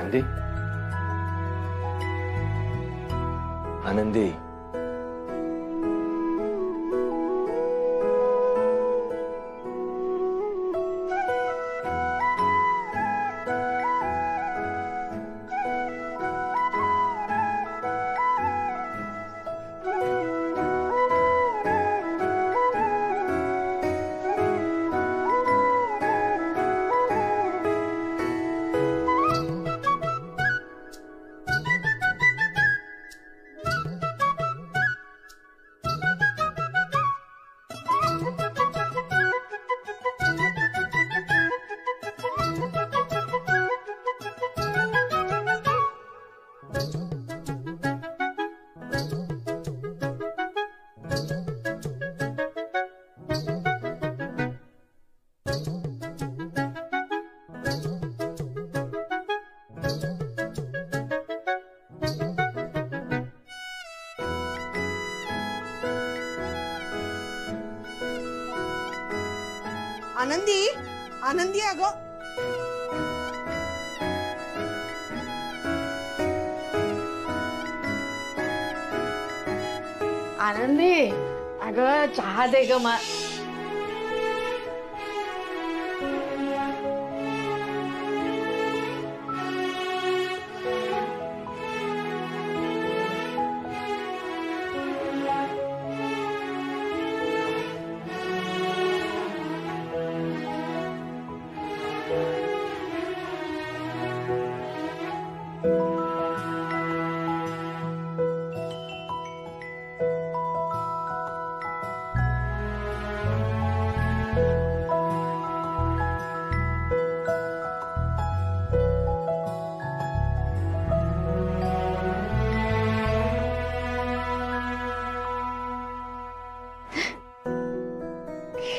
आनंदी, आनंदी, आनंदी, आनंदी अगं आनंदी, अगं चहा दे ग मा.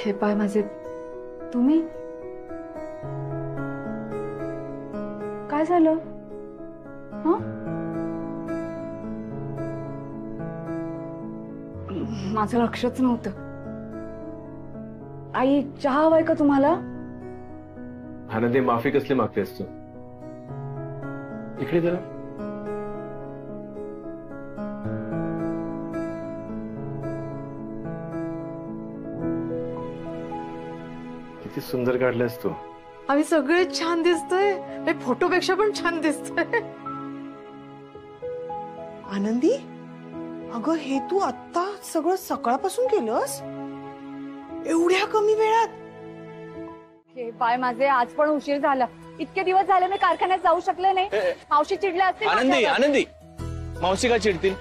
हे पाय माझे, तुम्ही काय झालं? माझं लक्षच नव्हतं. आई, चहा हवाय का तुम्हाला? आनंदी, माफी कसली मागतेस तू? इकडे जरा. किती सुंदर काढलेस तू. आम्ही सगळे छान दिसतोय, फोटोपेक्षा पण छान दिसतोय. आनंदी, अगं हे तू आत्ता सगळं सकाळपासून केलंस? एवढ्या कमी वेळात? हे पाय माझे, आज पण उशीर झाला. इतके दिवस झाले मी कारखान्यात जाऊ शकले नाही. मावशी चिडल्या असते. आनंदी, आनंदी, मावशी का चिडतील?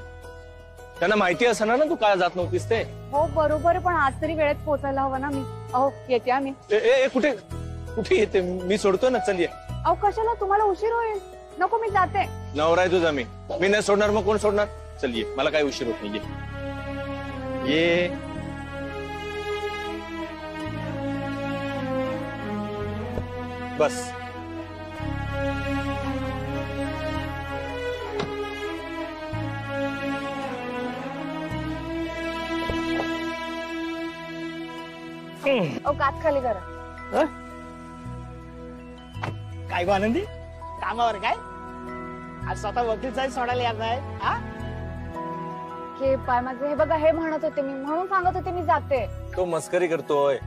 त्यांना माहिती असणार ना तू काय जात नव्हतीस ते. हो बरोबर, पण आज तरी वेळेत पोहोचायला हवं ना मी. अहो येते आम्ही. कुठे कुठे येते? मी सोडतो ना, चल ये. अहो कशाला, तुम्हाला उशीर होईल. नको, मी जाते. नवरा आहे तुझा मी नाही सोडणार, मग कोण सोडणार? चल ये, मला काही उशीर होत नाही. ये बस. कात खाली करा. काय गो आनंदी, कामावर काय? आज स्वतः वकील साहेब सोडायला येत आहे? हे पाय माझे, हे बघा, हे म्हणत होते मी, म्हणून सांगत होते मी जाते. तो मस्करी करतोय.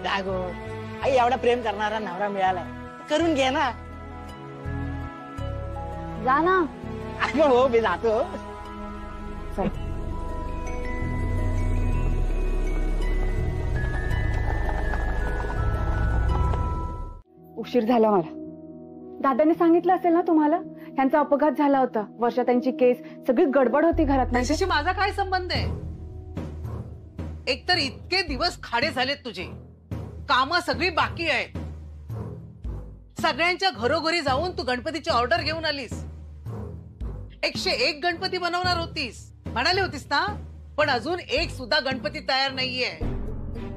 काय गो आई, एवढा प्रेम करणारा नवरा मिळालाय, करून घे ना. जा ना. हो, मी जातो. उशीर झाला मला. दादाने सांगितलं असेल ना तुम्हाला, यांचा अपघात झाला होता. वर्षा त्यांची केस, सगळी गडबड होती घरात. त्याच्याशी माझा काय संबंध आहे? एकतर इतके दिवस खाडे झालेत तुझे, कामं सगळी बाकी आहेत. सगळ्यांच्या घरोघरी जाऊन तू गणपतीची ऑर्डर घेऊन आलीस. 101 गणपती बनवणार होतीस, म्हणाले होतीस ना, पण अजून एक सुद्धा गणपती तयार नाहीये.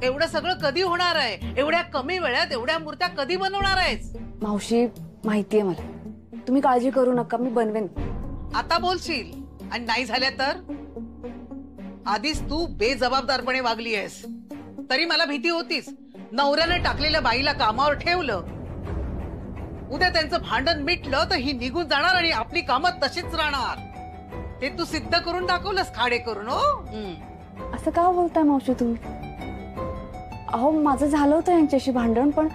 एवढं सगळं कधी होणार आहे? एवढ्या कमी वेळात एवढ्या मूर्त्या कधी बनवणार आहेस? मावशी, माहितीये मला, तुम्ही काळजी करू नका, मी बनवेन. आता बोलशील आणि नाही झाल्या तर? आधीच तू बेजबाबदारपणे वागली आहेस, तरी मला भीती होतीस. नवऱ्याने टाकलेल्या बाईला कामावर ठेवलं उद्या त्यांचं भांडण मिटलं तर ही निघून जाणार आणि आपली कामं तशीच राहणार. ते तू सिद्ध करून दाखवलंस खाडे करून. हो असं का बोलताय मावशी तुम्ही? अहो माझं झालं होतं यांच्याशी भांडण, पण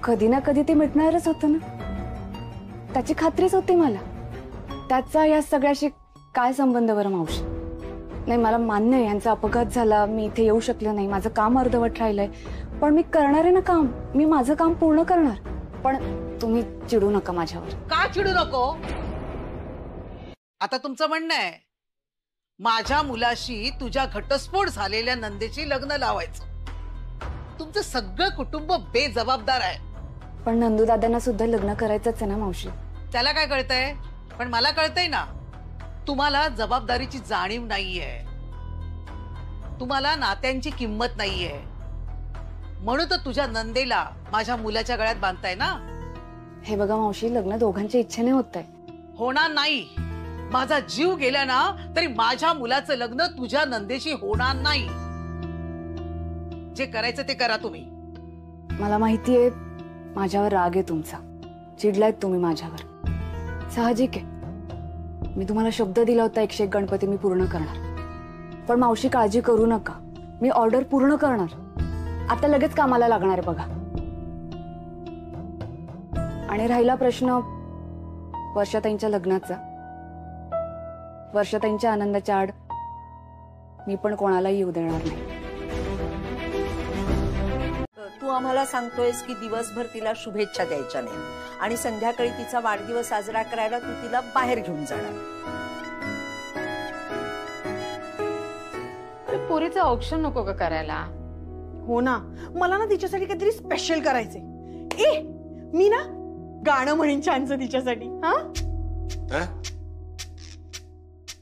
कधी ना कधी ते मिटणारच होतं ना, त्याची खात्रीच होती मला. त्याचा या सगळ्याशी काय संबंध बरं मावशी? नाही मला मान्य आहे यांचा अपघात झाला, मी इथे येऊ शकले नाही, माझं काम अर्धवट राहिलंय, पण मी करणार आहे ना काम, मी माझं काम पूर्ण करणार. पण तुम्ही चिडू नका माझ्यावर. का चिडू नको? आता तुमचं म्हणणं आहे माझ्या मुलाशी तुझ्या घटस्फोट झालेल्या नंदेची लग्न लावायचं. तुमचं सगळं कुटुंब बेजबाबदार आहे. पण नंदू दादांना सुद्धा लग्न करायचंच आहे ना मावशी. त्याला काय कळतंय? पण मला कळतंय ना, तुम्हाला जबाबदारीची जाणीव नाहीये, तुम्हाला नात्यांची किंमत नाहीये, म्हणून तर तुझ्या नंदेला माझ्या मुलाच्या गळ्यात बांधताय ना. हे बघा मावशी, लग्न दोघांच्या इच्छेने होत आहे. होणार नाही. माझा जीव गेला ना तरी माझ्या मुलाचं लग्न तुझ्या नंदेशी होणार नाही. जे करायचं ते करा तुम्ही. मला माहितीये माझ्यावर राग आहे तुमचा, चिडलायत तुम्ही माझ्यावर, साहजिक आहे. मी तुम्हाला शब्द दिला होता 101 गणपती मी पूर्ण करणार. पण मावशी काळजी करू नका, मी ऑर्डर पूर्ण करणार. आता लगेच कामाला लागणार आहे बघा. आणि राहिला प्रश्न वर्षाताईंच्या लग्नाचा, वर्षाताईंच्या आनंदाच्या आड मी पण कोणालाही येऊ देणार नाही. तू आम्हाला सांगतोयस की दिवसभर तिला शुभेच्छा द्यायच्या नाही आणि संध्याकाळी तिचा वाढदिवस साजरा करायला तू तिला बाहेर घेऊन जाणार. पोरीचं ऑप्शन नको का करायला? हो ना, मला ना तिच्यासाठी काहीतरी स्पेशल करायचे. ए मी ना गाणं म्हणेन छानचं तिच्यासाठी. हा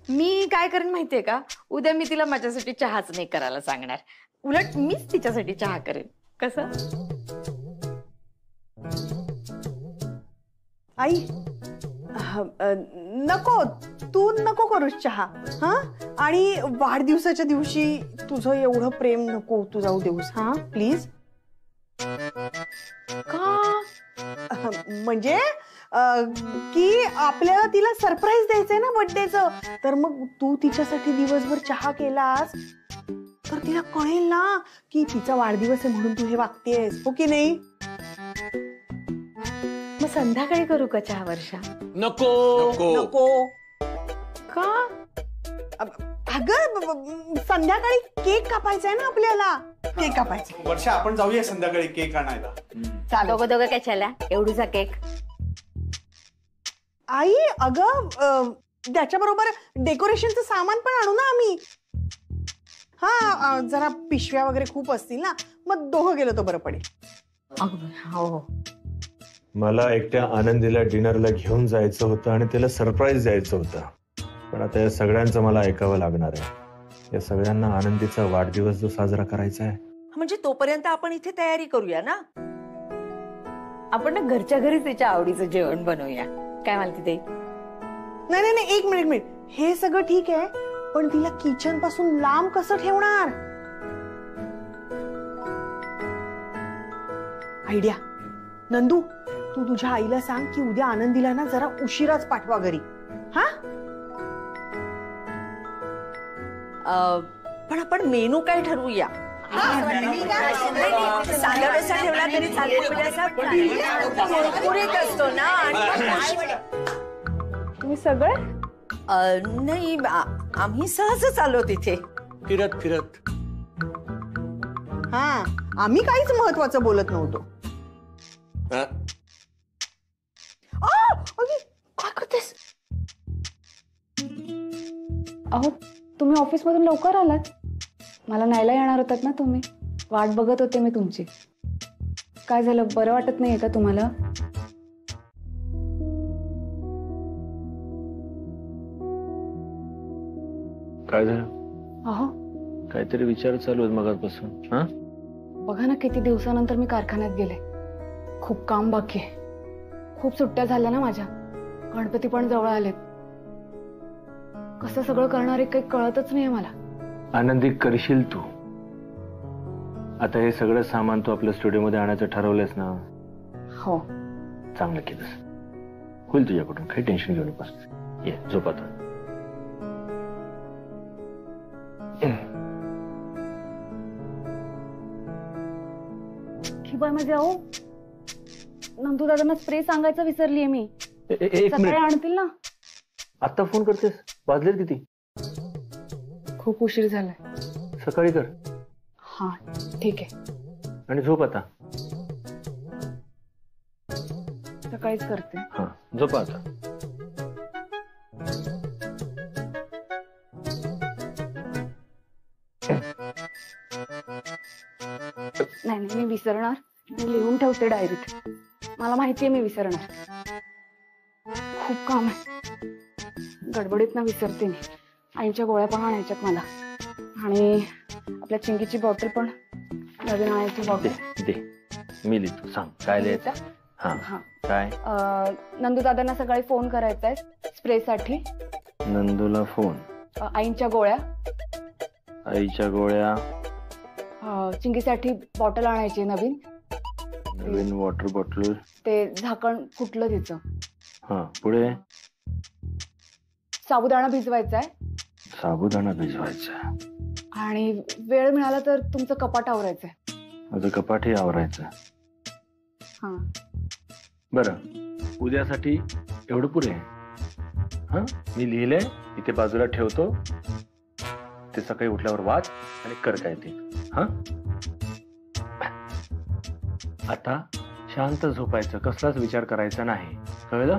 मी काय करेन माहितीये का, उद्या मी तिला माझ्यासाठी चहाच नाही करायला सांगणार, उलट मीच तिच्यासाठी चहा करेन. कसं? आई नको, तू नको करूस चहा. हा, आणि वाढदिवसाच्या दिवशी तुझं एवढं प्रेम नको तू जाऊ देऊस. हा प्लीज. का? म्हणजे की आपल्याला तिला सरप्राईज द्यायचंय ना बर्थडेचं, तर मग तू तिच्यासाठी दिवसभर चहा केलास तर तिला कळेल ना की तिचा वाढदिवस आहे म्हणून तू हे वागतेस. हो की नाही? मग संध्याकाळी करू का चहा वर्षा? नको नको. का? अगं संध्याकाळी केक कापायचा आहे ना आपल्याला. केक कापायचा. वर्षा आपण जाऊया संध्याकाळी केक आणायला. दोघं दोघं कशाला एवढूचा केक? आई अगं त्याच्याबरोबर डेकोरेशनचं सामान पण आणू ना आम्ही. हा जरा पिशव्या वगैरे खूप असतील ना, मग दोघं गेलो तर बरं पडेल. हो. मला एकट्या आनंदीला डिनरला घेऊन जायचं होतं आणि तिला सरप्राईज द्यायचं होतं, पण आता या सगळ्यांचं मला ऐकावं लागणार आहे. या सगळ्यांना आनंदीचा वाढदिवस जो साजरा करायचा आहे, म्हणजे तोपर्यंत आपण इथे तयारी करूया ना. आपण ना घरच्या घरीच तिच्या आवडीचं जेवण बनवूया. काय म्हणते ते? नाही नाही, एक मिनिट. हे सगळं ठीक आहे, पण तिला किचन पासून लांब कसं ठेवणार? आयडिया. नंदू, तू तुझ्या आईला सांग की उद्या आनंदीला ना जरा उशिराच पाठवा घरी. हा, पण आपण मेनू काय ठरवूया? साधा रस्सा ठेवला तरी कुरकुरीत असतो ना. तुम्ही सगळे? नाही, आम्ही सहजच आलो तिथे फिरत फिरत. हा, आम्ही काहीच महत्वाचं बोलत नव्हतो. काय करतेस? अहो तुम्ही ऑफिस मधून लवकर आलात, मला न्यायला येणार होतात ना तुम्ही. वाट बघत होते मी तुमची. काय झालं, बरं वाटत नाहीये का तुम्हाला? काय झालं? अहो काहीतरी विचार चालू आहेत मगापासून. हा, बघा ना, किती दिवसानंतर मी कारखान्यात गेले. खूप काम बाकी आहे. खूप सुट्ट्या झाल्या ना माझ्या, गणपती पण जवळ आलेत. कसं सगळं करणार आहे काही कळतच नाहीये मला. आनंदी करशील तू. आता हे सगळं सामान तू आपल्या स्टुडिओ मध्ये आणायचं ठरवलंयस ना? हो, चांगलं केलंस. होईल तुझ्याकडून, काही टेन्शन घेऊ नकोस. ये झोप आता. किंवा माझे अहो नंदू दादांना स्प्रे सांगायचं विसरलीये मी. एक सकाळी मिनिट, आणतील ना. आता फोन करतेस? वाजलेत किती? खूप उशीर झालाय. सकाळी कर. हा ठीक आहे. आणि झोप आता. सकाळीच करते. हा झोप आता. नाही नाही मी विसरणार. मी लिहून ठेवते डायरीत. मला माहितीये मी विसरणार. खूप काम आहे. गडबडीत ना विसरते मी. आईच्या गोळ्या पण आणायच्यात मला. आणि आपल्या चिंकीची बॉटल पण, नवीन आणायची बॉटल. दे मी लिहितो. सांग काय लिहायचं? हा हा. काय? नंदू दादांना सकाळी फोन करायचा आहे स्प्रे साठी. नंदूला फोन. आईच्या गोळ्या. आईच्या गोळ्या. चिंकीसाठी बॉटल आणायची नवीन. नवीन वॉटर बॉटल. ते झाकण फुटलं तिचं. हा पुढे. साबुदाणा भिजवायचा आहे. साबुदाणा भिजवायचा. आणि वेळ मिळाला तर तुमचं कपाट आवरायचंय. माझं कपाटही आवरायचं. हा बरं, उद्यासाठी एवढं पुरे. हा मी लिहिलंय, इथे बाजूला ठेवतो. ते सकाळी उठल्यावर वाच आणि कर काय ते. हा आता शांत झोपायचं, कसलाच विचार करायचा नाही. कळलं?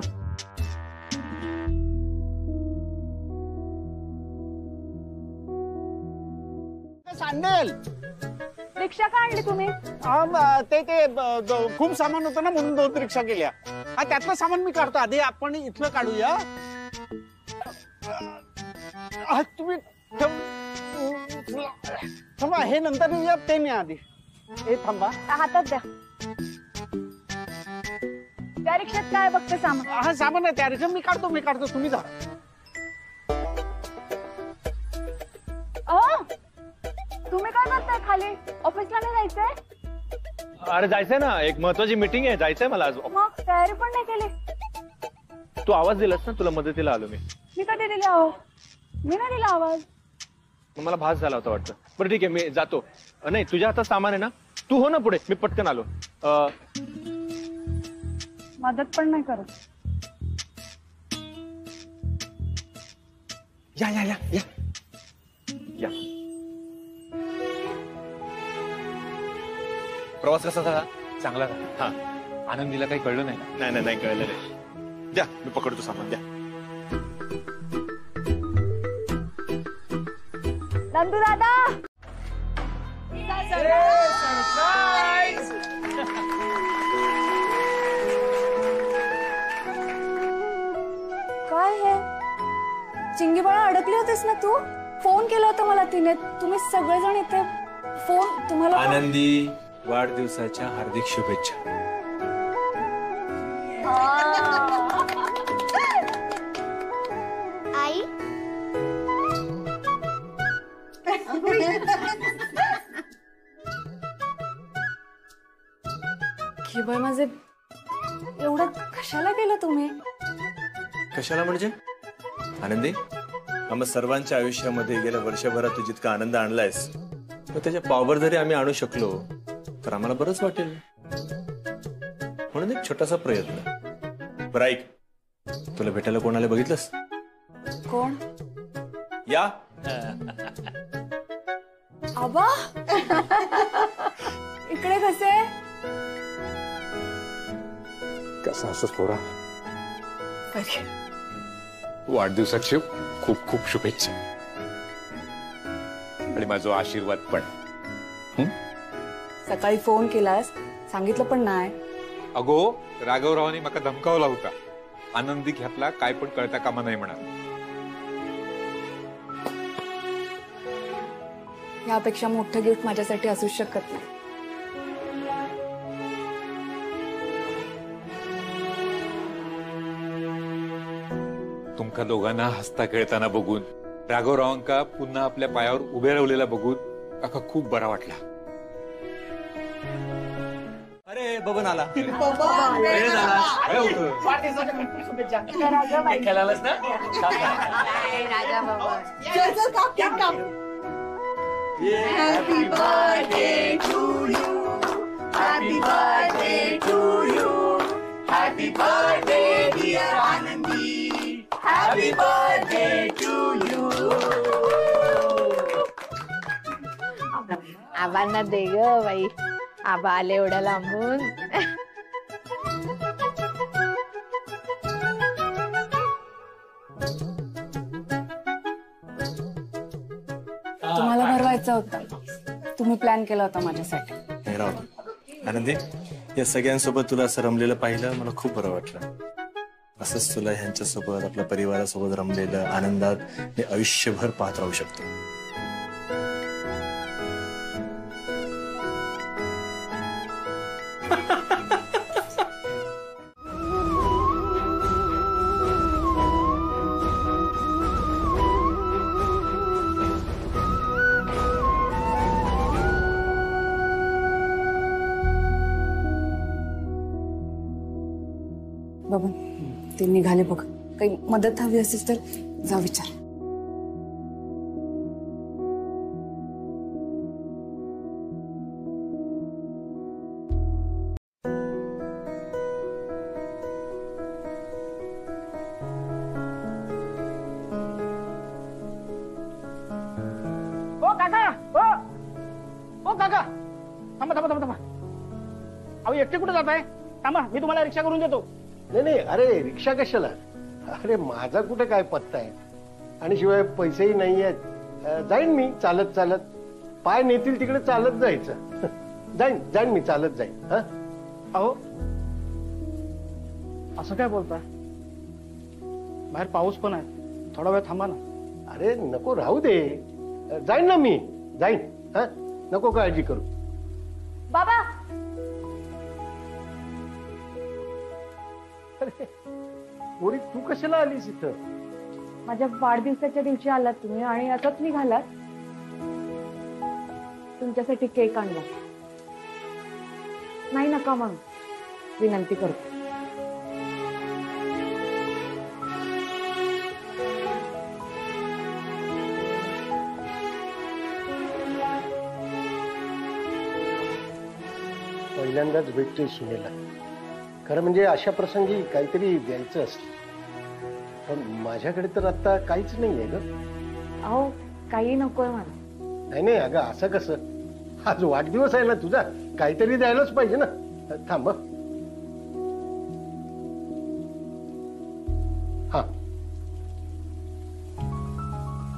सांडेल. रिक्षा का आणली तुम्ही? ते खूप सामान होतं ना म्हणून 2 रिक्षा केल्या. हा त्यातलं सामान मी काढतो. आधी आपण इथलं काढूया. तुम्ही थांबा, हे नंतर येऊया. ते नाही आधी. हे थांबा. हातात द्या. त्या रिक्षात काय बघते सामान? हा सामान आहे त्या रिक्षा. मी काढतो तुम्ही जा. तुम्ही काय करताय खाली? ऑफिसला नाही जायचंय? अरे जायचंय ना, एक महत्वाची मीटिंग आहे. जायचंय मला आज. मग तयारी पण नाही केली. तू आवाज दिलास ना, तुला मदतीला आलो मी. मी कधी दिला आहो? मी नाही दिला आवाज. मला भास झाला होता वाटतं. बरं ठीक आहे, मी जातो. नाही तुझ्या हातात सामान आहे ना, तू हो ना पुढे, मी पटकन आलो. मदत पण नाही करत. या या या या या. प्रवास कसा झाला? चांगला झाला. हा आनंदीला काही कळलं नाही? नाही नाही कळलं नाही. द्या मी पकडतो सामान. द्या. नंदू दादा. काय हे? चिंगी बाळा अडकली होतीस ना तू? फोन केला होता मला तिने. तुम्ही सगळेजण इथे. फोन तुम्हाला. आनंदी वाढदिवसाच्या हार्दिक शुभेच्छा. आई की बाय माझे एवढं कशाला केलं तुम्ही? कशाला म्हणजे? आनंदी, आम्हा सर्वांच्या आयुष्यामध्ये गेल्या वर्षभरात तू जितका आनंद आणलायस, तर त्याच्या पावभर जरी आम्ही आणू शकलो तर आम्हाला बरंच वाटेल. म्हणून एक छोटासा प्रयत्न. बरं ऐक, तुला भेटायला कोणाला बघितलंस? कोण? या आबा. इकडे कसे? कसा असतोस पोरा? बरे. वाढदिवसाची खूप खूप शुभेच्छा आणि माझा आशीर्वाद पण. सकाळी फोन केलास, सांगितलं पण नाही. अगो राघवरावांनी मला धमकावला होता, आनंदी घेतला काय पण कळता कामा नाही म्हणा. यापेक्षा मोठं गिफ्ट माझ्यासाठी असू शकत नाही. तुमका दोघांना हसता खेळताना बघून, राघवरावांका पुन्हा आपल्या पायावर उभे राहिलेला बघून काका खूप बरा वाटला. अरे बबन आला. Happy birthday to you. Happy birthday to you. Happy birthday dear Anandi. Happy birthday to you. आबांना दे ग बाई. आबा आले एवढ्या लांबून. तुम्हाला भरवायचा होता. तुम्ही प्लॅन केला होता माझ्यासाठी. नाही राव आनंदी, या सगळ्यांसोबत तुला असं रमलेलं पाहिलं मला खूप बरं वाटलं. असंच तुला ह्यांच्यासोबत आपल्या परिवारासोबत रमलेलं आनंदात मी आयुष्यभर पाहत राहू शकतो. बबन ते निघाले बघ. काही मदत हवी असेल तर जा विचार. ओ काका, ओ काका, थांबा थांबा थांबा थांबा. अहो एकटे कुठे जाताय? थांबा, मी तुम्हाला रिक्षा करून देतो. नाही नाही, अरे रिक्षा कशाला? अरे माझा कुठे काय पत्ता आहे, आणि शिवाय पैसेही नाही आहेत. जाईन मी चालत चालत. पाय नेतील तिकडे चालत जायचं. जाईन जाईन मी चालत जाईन. हा अहो असं काय बोलताय? बाहेर पाऊस पण आहे, थोडा वेळ थांबा ना. अरे नको, राहू दे. जाईन ना मी, जाईन. हा नको काळजी करू. बाबा पोरी तू कशाला आलीस इथं? माझ्या वाढदिवसाच्या दिवशी आलात तुम्ही आणि असंच निघालात. तुमच्यासाठी केक आणला. नाही नका म्हणून विनंती करतो. पहिल्यांदाच भेटतोय सुनेला. खरं म्हणजे अशा प्रसंगी काहीतरी द्यायचं असतं, पण माझ्याकडे तर आता काहीच नाहीये ग. अहो काही नकोय मला. नाही नाही अगं, असं कसं? आज वाढदिवस आहे ना तुझा, काहीतरी द्यायलाच पाहिजे ना. थांब. हा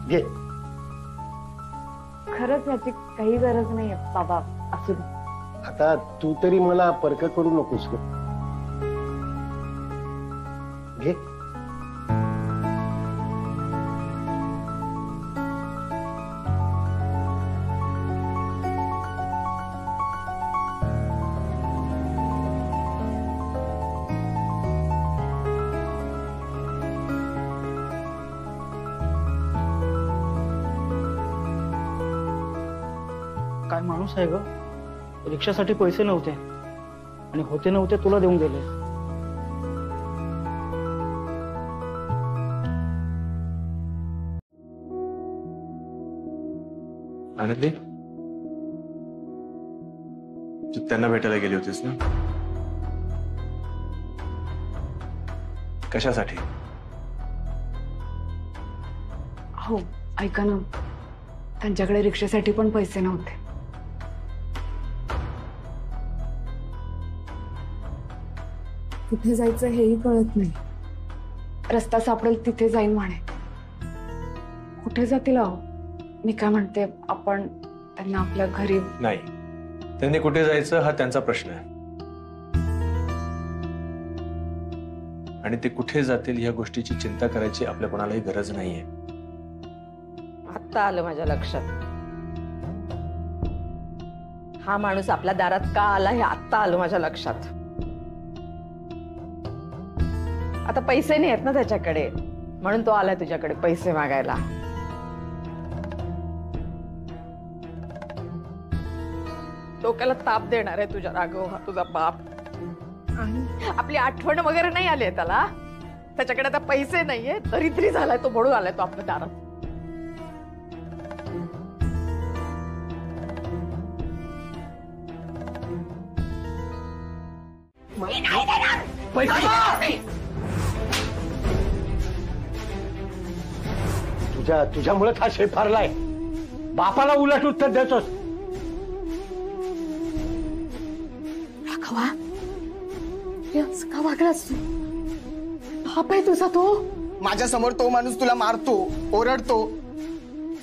घे. खरंच याची काही गरज नाहीये बाबा. असू दे. आता तू तरी मला परक करू नकोस ग. घे. काय माणूस आहे ग? रिक्षासाठी पैसे नव्हते आणि होते नव्हते तुला देऊन गेले. आनंदी, तू त्यांना भेटायला गेली होतीस ना? कशासाठी? हो ऐका ना, त्यांच्याकडे रिक्षेसाठी पण पैसे नव्हते. कुठे जायचं हेही कळत नाही. रस्ता सापडेल तिथे जाईन म्हणे. कुठे जातील अहो? मी काय म्हणते, आपण त्यांना आपल्या घरी. नाही, त्यांनी कुठे जायचं हा त्यांचा प्रश्न आहे, आणि ते कुठे जातील या गोष्टीची चिंता करायची आपल्या कोणालाही गरज नाहीये. आत्ता आलं माझ्या लक्षात. हा माणूस आपल्या दारात का आला हे आत्ता आलं माझ्या लक्षात. आता पैसे नाही आहेत ना त्याच्याकडे, म्हणून तो आलाय तुझ्याकडे पैसे मागायला. डोक्याला ताप देणार आहे तुझ्या राघव हा तुझा बाप. आपली आठवण वगैरे नाही आली त्याला. त्याच्याकडे आता पैसे नाहीये, दरिद्री झालाय तो, म्हणून आलाय तो आपल्या दारात. तुझ्यामुळे हा शेफारलाय. बापाला उलट उत्तर देतोस. राघवा, का वागलास तू? बाप आहे तुझा तो. माझ्या समोर तो माणूस तुला मारतो, ओरडतो.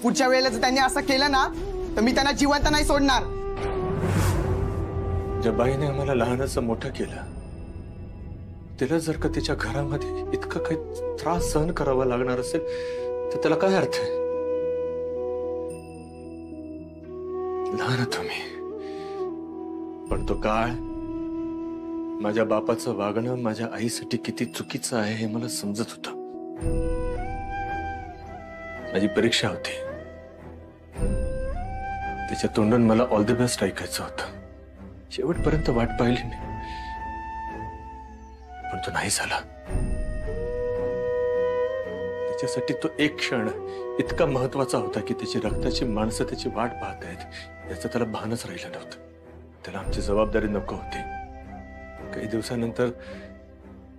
पुढच्या वेळेला जर त्यांनी असं केलं ना तर मी त्यांना जिवंत नाही सोडणार. ज्या बाईने आम्हाला लहानाचं मोठं केलं, तिला जर का तिच्या घरामध्ये इतकं काही त्रास सहन करावा लागणार असेल तर त्याला काय अर्थ आहे? लहान तुम्ही, पण तो काळ, माझ्या बापाचं वागणं माझ्या आईसाठी किती चुकीचं आहे हे मला समजत होतं. माझी परीक्षा होती. तिच्या तोंडून मला ऑल द बेस्ट ऐकायचं होतं. शेवटपर्यंत वाट पाहिली मी, पण तो नाही झाला. त्याच्यासाठी तो एक क्षण इतका महत्वाचा होता की त्याची रक्ताची माणसं त्याची वाट पाहत आहेत याचं त्याला भानच राहिलं नव्हतं. त्याला आमची जबाबदारी नको होती. काही दिवसानंतर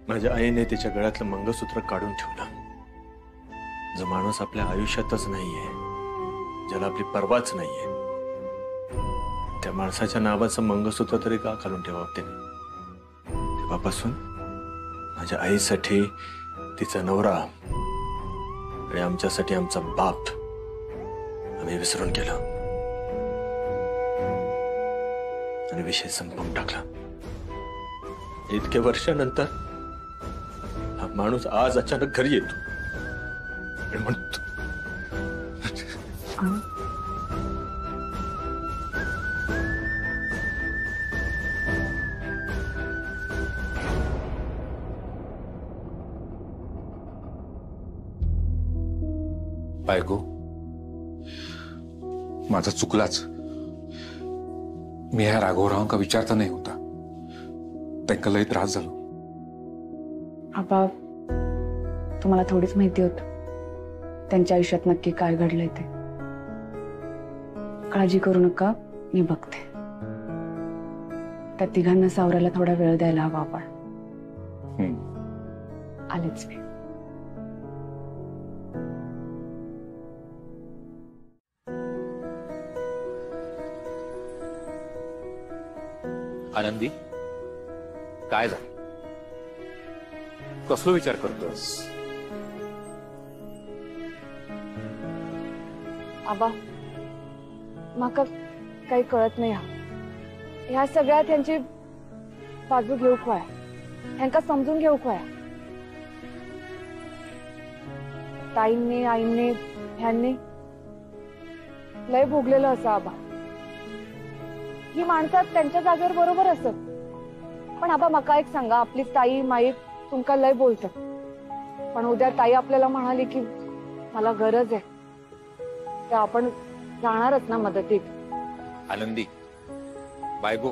माझ्या आईने तिच्या गळ्यातलं मंगळसूत्र काढून ठेवलं. जो माणूस आपल्या आयुष्यातच नाहीये, ज्याला आपली परवाच नाहीये, त्या माणसाच्या नावाचं मंगळसूत्र तरी का घालून ठेवावं त्याने? तेव्हापासून माझ्या आईसाठी तिचा नवरा आणि आमच्यासाठी आमचा बाप आम्ही विसरून गेलो आणि विषय संपवून टाकला. इतक्या वर्षानंतर हा माणूस आज अचानक घरी येतो आणि म्हणतो, बायको, माझा चुकलाच. मी ह्या राघवरावांका विचारता नाही होता. त्यांना लई त्रास झालो. आबा, तुम्हाला थोडीच माहिती होत त्यांच्या आयुष्यात नक्की काय घडलंय ते. काळजी करू नका, मी बघते. त्या तिघांना सावरायला थोडा वेळ द्यायला हवा आपण. आलेच मी. आनंदी, काय झालं? कसलो विचार करतोस? आबा, माका काही कळत नाही. ह्या सगळ्यात ह्यांची बाजू घेऊ काय, ह्यांका समजून घेऊ काय. ताईंनी, आईंनी, ह्यांनी लय भोगलेलं असं. आबा, ही माणसं त्यांच्या जागेवर बरोबर असत. पण आबा, मका एक सांगा, आपली ताई माई तुमका लय बोलतात, पण उद्या ताई आपल्याला म्हणाली की मला गरज आहे, तर आपण जाणारच ना मदतीत. आनंदी, बायगो,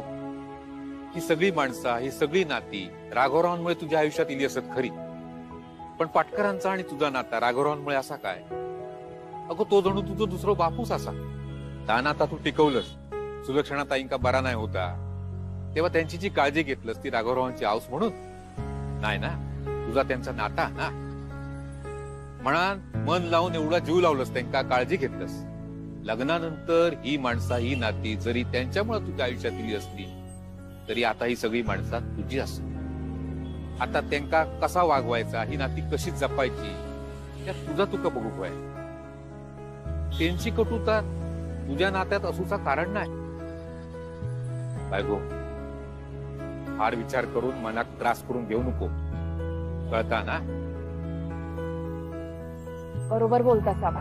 ही सगळी माणसं, ही सगळी नाती राघवरावांमुळे तुझ्या आयुष्यात इली असत खरी, पण पाटकरांचा आणि तुझा नाता राघवरावांमुळे असा काय? अगो, तो जणू तुझं दुसरं बापूस असा. त्या नाता तू टिकवलंस. सुलक्षणा ताईंका बरा नाही होता तेव्हा त्यांची जी काळजी घेतलंस ती राघवरावांची आऊस म्हणून नाही ना, तुझा त्यांचा नाता ना. म्हणा मन लावून एवढा जीव लावलंस, त्यांना काळजी घेतलंस. लग्नानंतर ही माणसं, ही नाती जरी त्यांच्यामुळे तुझ्या आयुष्यात दिली असली तरी आता ही सगळी माणसं तुझी असत. आता त्यांना कसा वागवायचा, ही नाती कशी जपायची, त्यात तुझा तुका बघू काय. त्यांची कटुता तुझ्या नात्यात असूचा कारण नाही. बायगो, फार विचार करून मनात त्रास करून घेऊ नको, कळता ना? बरोबर बोलतास आबा.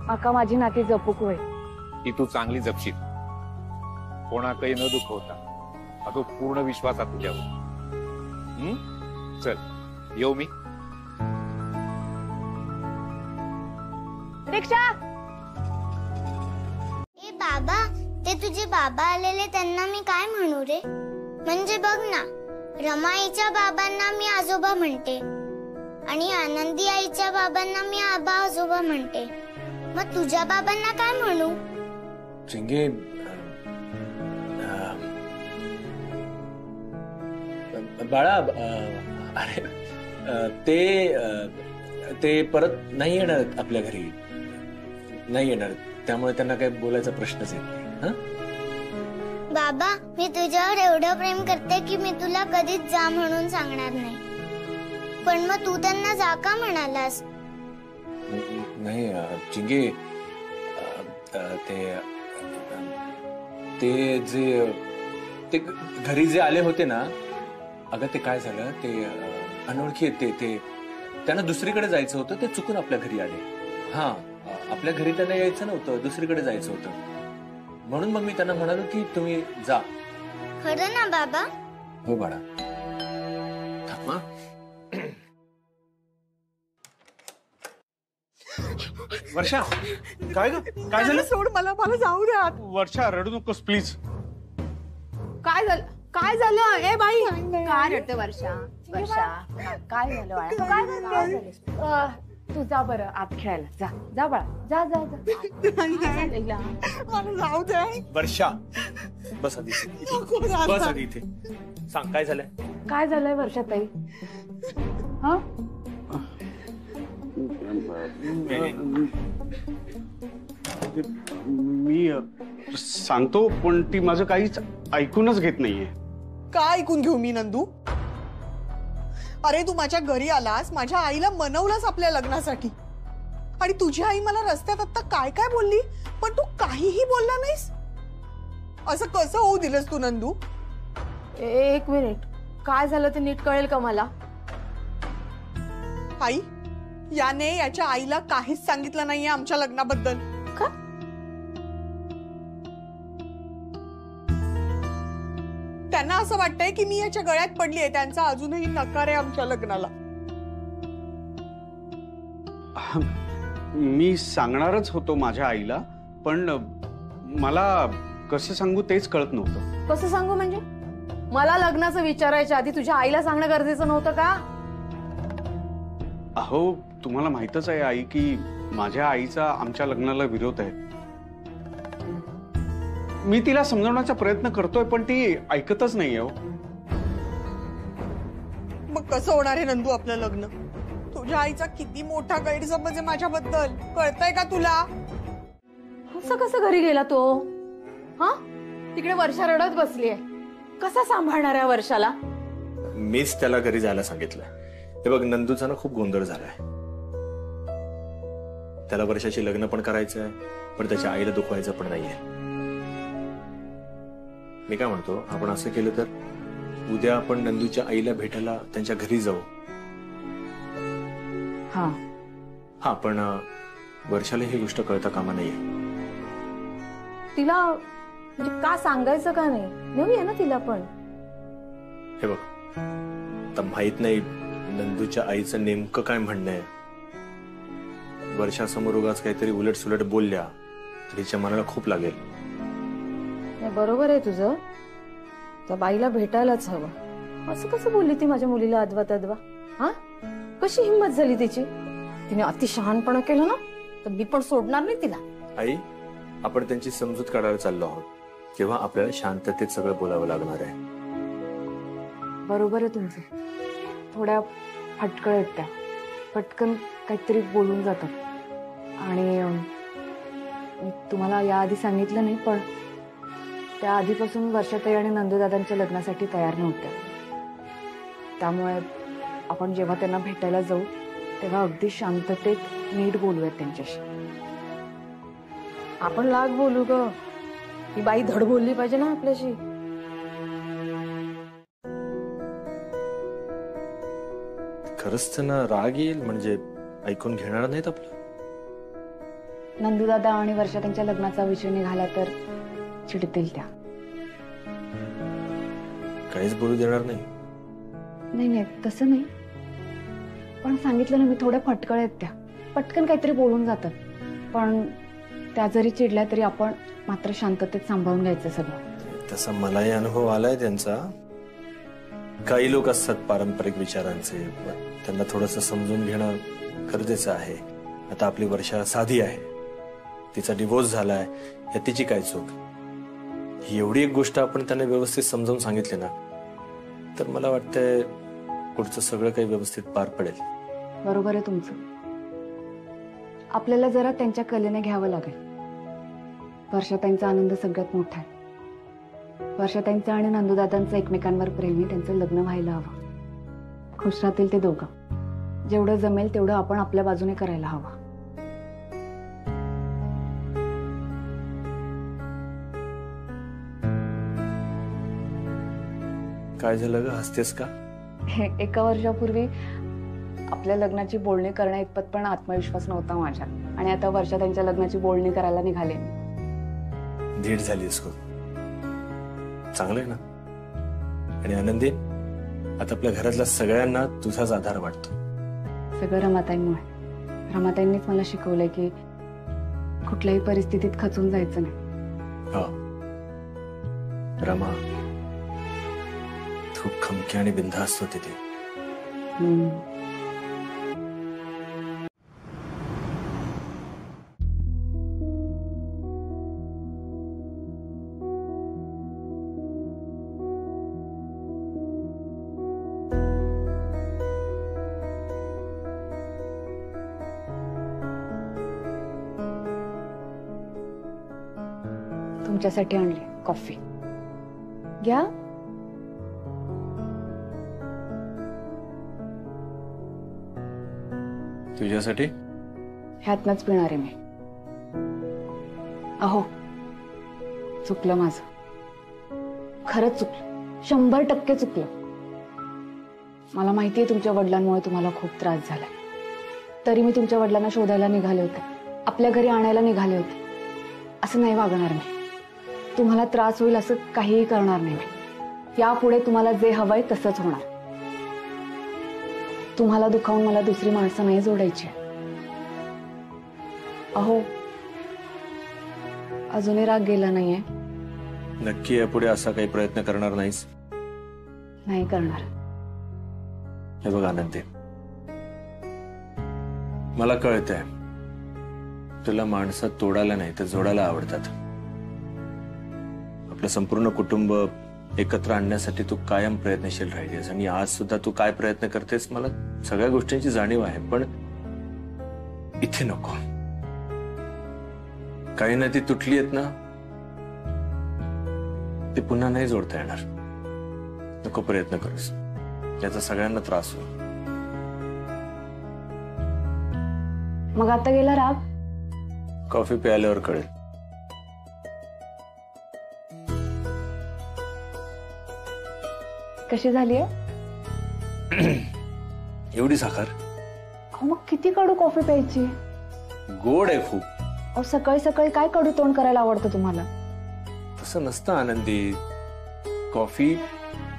माका माझी नाती जपूक होय. ती तू चांगली जपशील, कोणाकडे न दुखवता. अगो, पूर्ण विश्वास आहे तुझ्यावर. चल, येऊ मी. रिक्षा. ए बाबा, ते तुझे बाबा आलेले, त्यांना मी काय म्हणू रे? म्हणजे बघ ना, रमा आईच्या बाबांना मी आजोबा म्हणते आणि आनंदी आईच्या बाबांना मी आबा आजोबा म्हणते. मग तुझ्या बाबांना काय म्हणू? चिंगे, बाळा, अरे ते परत नाही येणार आपल्या घरी, नाही येणार. त्यामुळे त्यांना काही बोलायचा प्रश्नच येत नाही. बाबा, मी तुझ्यावर एवढं प्रेम करते की मी तुला कधीच जा म्हणून सांगणार नाही. पण मग तू त्यांना जा का म्हणालास? नाही चिंगे, ते घरी जे आले होते ना, अगं ते काय झालं, ते अनोळखी ते त्यांना दुसरीकडे जायचं होतं, ते चुकून आपल्या घरी आले. हा, आपल्या घरी त्यांना यायचं नव्हतं, दुसरीकडे जायचं होतं. म्हणून मग मी त्यांना म्हणालो की तुम्ही जा. खरं ना बाबा? हो बाळा. थांबा. वर्षा, काय ग? काय झालं? सोड, मला जाऊ द्या. वर्षा, रडू नकोस प्लीज. काय झालं? काय झालं? ए बाई, काय रडते वर्षा? वर्षा, काय झालं बाळा? तू जा बरं आत खेळायला. जा जा बाळा, जा जा जा. मला जाऊ दे. वर्षा, बस आधी इथे. बस आधी इथे. सांग काय झालंय? काय झालंय वर्षा ताई? हा, मी सांगतो, पण ती माझं काहीच ऐकूनच घेत नाहीये. काय ऐकून घेऊ मी नंदू? अरे तू माझ्या घरी आलास, माझ्या आईला मनवलास आपल्या लग्नासाठी, आणि तुझी आई मला रस्त्यात आता काय काय बोलली, पण तू काहीही बोलला नाहीस. असं कसं होऊ दिलंस तू नंदू? एक मिनिट, काय झालं ते नीट कळेल का मला? आई, याने याच्या आईला काहीच सांगितलं नाहीये आमच्या लग्नाबद्दल. का? त्यांना असं वाटतंय की मी याच्या गळ्यात पडलीये, त्यांचा अजूनही नकार आहे आमच्या लग्नाला. मी सांगणारच होतो माझ्या आईला, पण मला कसं सांगू तेच कळत नव्हतं. कसं सांगू म्हणजे? मला लग्नाचं विचारायच्या आधी तुझ्या आईला सांगणं गरजेचं नव्हतं का? अहो, तुम्हाला माहितच आहे आई की माझ्या आईचा आमच्या लग्नाला विरोध आहे. मी तिला समजवण्याचा प्रयत्न करतोय, पण ती ऐकतच नाहीये. मग कसं होणार आहे नंदू आपलं लग्न? तुझ्या आईचा किती मोठा गैरसमज आहे माझ्याबद्दल, कळतंय का तुला? असं कसं घरी गेला तो? हा, तिकडे वर्षा रडत बसलीये, कसा सांभाळणार आहे वर्षाला? मीच त्याला घरी जायला सांगितलं. हे बघ, नंदूचा ना खूप गोंधळ झालाय. त्याला वर्षाशी लग्न पण करायचं आहे, पण त्याच्या आईला दुखवायचं पण नाहीये. मी काय म्हणतो, आपण असं केलं तर उद्या आपण नंदूच्या आईला भेटायला त्यांच्या घरी जाऊ. हा, पण वर्षाला ही गोष्ट कळता कामा नाहीये. तिला म्हणजे का सांगायचं का नाही? नेऊया ना तिला पण. हे बघ, आता माहित नाही नंदूच्या आईचं नेमकं काय म्हणणं आहे. वर्षासमोर उगाच काहीतरी उलट सुलट बोलल्या तर तिच्या मनाला खूप लागेल. बरोबर आहे तुझं, त्या बाईला भेटायलाच हवं. असं कसं बोलली ती माझ्या मुलीला अद्वा तद्वा? हा, कशी हिंमत झाली तिची? तिने अति शहाणपणा केलं ना, तर मी पण सोडणार नाही तिला. आई, आपण त्यांची समजूत काढायला चाललो आहोत, तेव्हा आपल्याला शांततेत सगळं बोलावं लागणार आहे. बरोबर आहे तुमचं. थोड्या फटकळ आहेत त्या, पटकन काहीतरी बोलून जातात. आणि मी तुम्हाला याआधी सांगितलं नाही, पण त्या आधीपासून वर्षाताई आणि नंदूदादांच्या लग्नासाठी तयार नव्हत्या. त्यामुळे आपण जेव्हा त्यांना भेटायला जाऊ तेव्हा अगदी शांततेत नीट बोलूयात त्यांच्याशी. आपण लाग बोलू ग, ही बाई धड बोलली पाहिजे ना आपल्याशी. खरंच त्यांना राग येईल, म्हणजे ऐकून घेणार नाहीत आपलं. नंदूदादा आणि वर्षा त्यांच्या लग्नाचा विषय निघाला तर चिडतील त्या. काहीच बोलू देणार नाही. नाही नाही, तसं नाही, पण सांगितलं ना मी, थोड्या फटकळ आहेत त्या, पटकन काहीतरी बोलून जातात. पण त्या जरी चिडल्या तरी आपण मात्र शांततेत सांभाळून घ्यायचं सगळं. तसा मलाही अनुभव आलाय त्यांचा. काही लोक असतात पारंपरिक विचारांचे, त्यांना थोडंसं समजून घेणं गरजेचं आहे. आता आपली वर्षा साधी आहे, तिचा डिवोर्स झालाय, या तिची काय चूक. ही एवढी एक गोष्ट आपण त्यांना व्यवस्थित समजावून सांगितली ना, तर मला वाटतंय पुढचं सगळं काही व्यवस्थित पार पडेल. बरोबर आहे तुमचं. आपल्याला जरा त्यांच्या कलेने घ्यावं लागेल. वर्षाताईंचा आनंद सगळ्यात मोठा आहे. वर्षाताईंचं आणि नंदूदादांचं एकमेकांवर प्रेम आहे, त्यांचं लग्न व्हायला हवं. खुश राहतील ते दोघं. जेवढं जमेल तेवढं आपण आपल्या बाजूने करायला हवं. काय झालं ग, हसतेस का? एका वर्षापूर्वी आपल्या लग्नाची बोलणी करण्या इतपत पण आत्मविश्वास नव्हता माझ्यात, आणि आता वर्षा त्यांच्या लग्नाची बोलणी करायला निघाले. धीट झालीस खूप. चांगलं आहे ना. आणि आनंदी, आता आपल्या घरातल्या सगळ्यांना तुझाच आधार वाटतो. सगळं रमाताईंमुळे. रमाताईंनीच मला शिकवलंय की कुठल्याही परिस्थितीत खचून जायचं नाही. हो रमा, खूप खमकी आणि बिनधास्त होती ती. तुमच्यासाठी आणली कॉफी, घ्या. तुझ्यासाठी ह्यातनच पिणार आहे मी. अहो, चुकलं माझं, खरंच चुकलं, 100% चुकलं. मला माहितीये तुमच्या वडिलांमुळे तुम्हाला खूप त्रास झालाय, तरी मी तुमच्या वडिलांना शोधायला निघाले होते, आपल्या घरी आणायला निघाले होते. असं नाही वागणार मी. तुम्हाला त्रास होईल असं काहीही करणार नाही मी. यापुढे तुम्हाला जे हवंय तसंच होणार. तुम्हाला दुखावून मला दुसरी माणसं नाही जोडायची. अहो, अजूनही राग गेला नाहीये? नक्की यापुढे असा काही प्रयत्न करणार नाहीस? नाही करणार. हे बघ आनंदी, मला कळतंय तुला माणसं तोडायला नाही तर जोडायला आवडतात. आपलं संपूर्ण कुटुंब एकत्र आणण्यासाठी तू कायम प्रयत्नशील राहिलीस, आणि आज सुद्धा तू काय प्रयत्न करतेस मला सगळ्या गोष्टींची जाणीव आहे. पण इथे नको. काही ना ती तुटली आहेत ना, ती पुन्हा नाही जोडता येणार. नको प्रयत्न करूस, याचा सगळ्यांना त्रास होईल. मग आता गेला राग? कॉफी प्यायल्यावर कळेल. कशी झालीये? एवढी साखर? अहो, मग किती कडू कॉफी प्यायची? गोड आहे खूप. अहो, सकाळी सकाळी काय कडू तोंड करायला आवडतं तुम्हाला? तसं नसतं आनंदी. कॉफी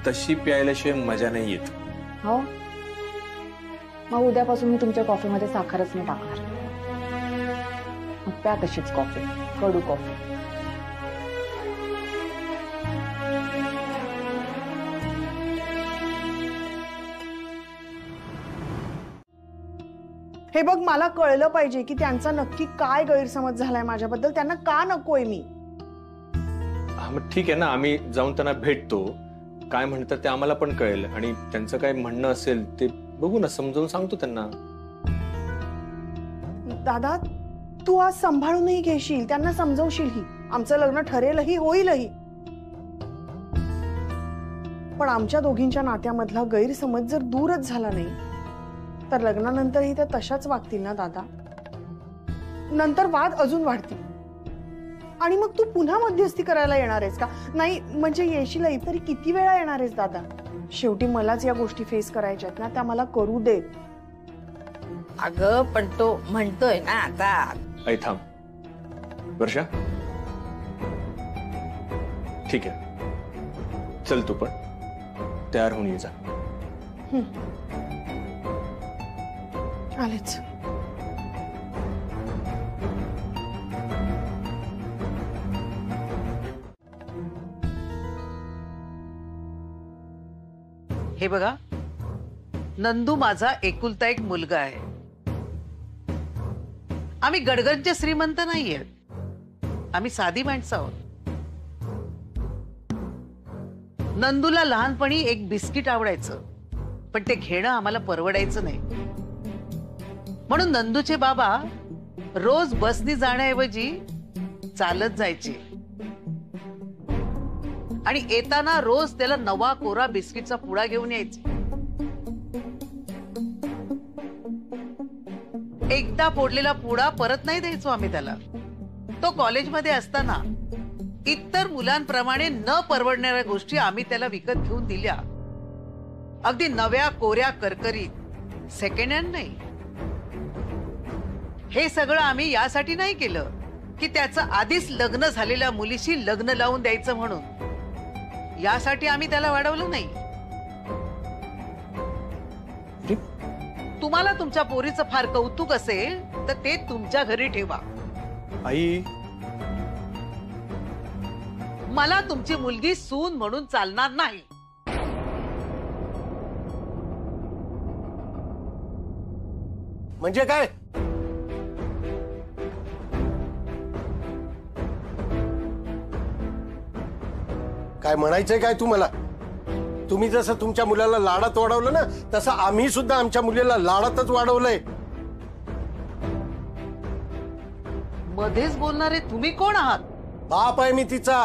तशी प्यायल्याशिवाय मजा नाही येत. हो, मग उद्यापासून मी तुमच्या कॉफीमध्ये साखरच नाही टाकणार. मग प्या तशीच कॉफी, कडू कॉफी. हे बघ, मला कळलं पाहिजे की त्यांचा नक्की काय गैरसमज झालाय माझ्याबद्दल. त्यांना का नकोय मी? हा, मग ठीक आहे ना, आम्ही जाऊन त्यांना भेटतो. काय म्हणतात ते आम्हाला पण कळेल, आणि त्यांचं काय म्हणणं असेल ते बघू ना, समजावून सांगतो त्यांना. दादा, तू आज सांभाळूनही घेशील, त्यांना समजवशीलही. आमचं लग्न ठरेलही, होईलही. पण आमच्या दोघींच्या नात्यामधला गैरसमज जर दूरच झाला नाही तर लग्नानंतरही त्या तशाच वागतील ना दादा. नंतर वाद अजून वाढतील. आणि मग तू पुन्हा मध्यस्थी करायला येणार आहेस का? नाही म्हणजे येशीलही, तरी किती वेळा येणार आहेस दादा? शेवटी मलाच या गोष्टी फेस करायच्या आहेत ना, त्या मला करू दे. अगं, पण तो म्हणतोय ना आता. ऐ थांब वर्षा, ठीक आहे, चल तू पण तयार होऊन ये जा. आलेच. हे बघा, नंदू माझा एकुलता एक मुलगा आहे. आम्ही गडगंज श्रीमंत नाहीये, आम्ही साधी माणसं आहोत. नंदूला लहानपणी एक बिस्किट आवडायचं, पण ते घेणं आम्हाला परवडायचं नाही. म्हणून नंदूचे बाबा रोज बसनी जाण्याऐवजी चालत जायचे आणि येताना रोज त्याला नवा कोरा बिस्किटचा पुडा घेऊन यायचे. एकदा फोडलेला पुडा परत नाही द्यायचो आम्ही त्याला. तो कॉलेजमध्ये असताना इतर मुलांप्रमाणे न परवडणाऱ्या गोष्टी आम्ही त्याला विकत घेऊन दिल्या. अगदी नव्या कोऱ्या करकरीत, सेकंड हँड नाही. हे सगळं आम्ही यासाठी नाही केलं की त्याचं आधीच लग्न झालेल्या मुलीशी लग्न लावून द्यायचं म्हणून. यासाठी आम्ही त्याला वाढवलं नाही. तुम्हाला तुमच्या पोरीचं फार कौतुक असेल तर ते तुमच्या घरी ठेवा. आई, मला तुमची मुलगी सून म्हणून चालणार नाही. म्हणजे काय? काय म्हणायचंय काय तुम्हाला? तुम्ही जसं तुमच्या मुलाला लाडात वाढवलं ना, तसं आम्ही सुद्धा आमच्या मुलीला लाडातच वाढवलंय. मध्येच बोलणारे तुम्ही कोण आहात? बाप आहे मी तिचा.